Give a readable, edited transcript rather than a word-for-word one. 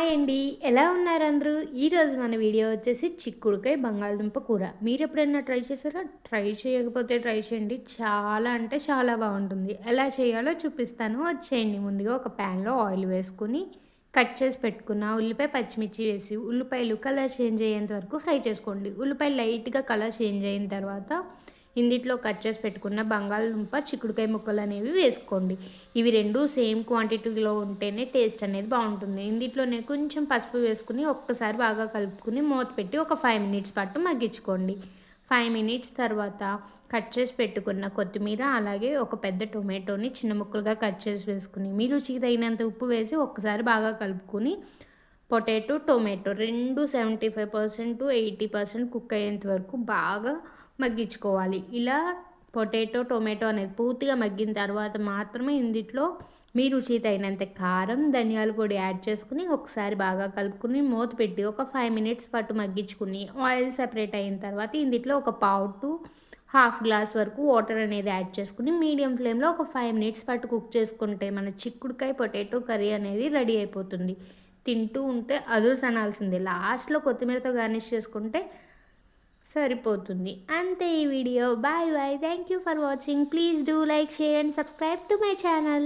Hi అండి. ఎలా ఉన్నారు అందరూ? ఈరోజు మన వీడియో వచ్చేసి చిక్కుడుకాయ బంగాళదుంప కూర. మీరెప్పుడైనా ట్రై చేశారా? ట్రై చేయకపోతే ట్రై చేయండి. చాలా అంటే చాలా బావుంటుంది. ఎలా చేయాలో చూపిస్తాను. వచ్చేయండి. ముందుగా ఒక ప్యాన్‌లో ఆయిల్ వేసుకొని కట్ చేసి పెట్టుకున్న ఉల్లిపాయ, పచ్చిమిర్చి వేసి ఉల్లిపాయలు కలర్ చేంజ్ అయ్యేంత వరకు ఫ్రై చేసుకోండి. ఉల్లిపాయలు లైట్‌గా కలర్ చేంజ్ అయిన తర్వాత ఇందిట్లో కట్ చేసి పెట్టుకున్న బంగాళదుంప, చిక్కుడుకాయ ముక్కలనేవి వేసుకోండి. ఇవి 2 సేమ్ క్వాంటిటీలో ఉంటేనే టేస్ట్ అనేది బావుంటుంది. ఇందిట్లోనే కొంచెం పసుపు వేసుకొని ఒక్కసారి బాగా కలుపుకొని మూత పెట్టి ఒక 5 మినిట్స్ పాటు మగ్గించుకోండి. 5 మినిట్స్ తర్వాత కట్ చేసి పెట్టుకున్న కొత్తిమీర, అలాగే ఒక పెద్ద టొమాటోని చిన్న ముక్కలుగా కట్ చేసి వేసుకొని, మీ రుచికి తగినంత ఉప్పు వేసి ఒక్కసారి బాగా కలుపుకొని పొటాటో, టొమాటో 2 75% టు 80% కుక్ అయ్యేంత వరకు బాగా మగ్గించుకోవాలి. ఇలా పొటాటో, టొమాటో అనేది పూర్తిగా మగ్గిన తర్వాత మాత్రమే ఇందిట్లో మీ రుచికి తగినంత కారం, ధనియాల పొడి యాడ్ చేసుకొని ఒకసారి బాగా కలుపుకొని మూత పెట్టి ఒక 5 మినిట్స్ పాటు మగ్గించుకొని ఆయిల్ సెపరేట్ అయిన తర్వాత ఇందిట్లో ఒక పావు టు హాఫ్ గ్లాస్ వరకు వాటర్ అనేది యాడ్ చేసుకొని మీడియం ఫ్లేమ్‌లో ఒక 5 మినిట్స్ పాటు కుక్ చేసుకుంటే మన చిక్కుడుకాయ, పొటాటో కర్రీ అనేది రెడీ అయిపోతుంది. తింటూ ఉంటే అదుర్సనాల్సిందే. లాస్ట్‌లో కొత్తిమీరతో గార్నిష్ చేసుకుంటే సరిపోతుంది. అంతే ఈ video. Bye bye. Thank you for watching. Please do like, share and subscribe to my channel.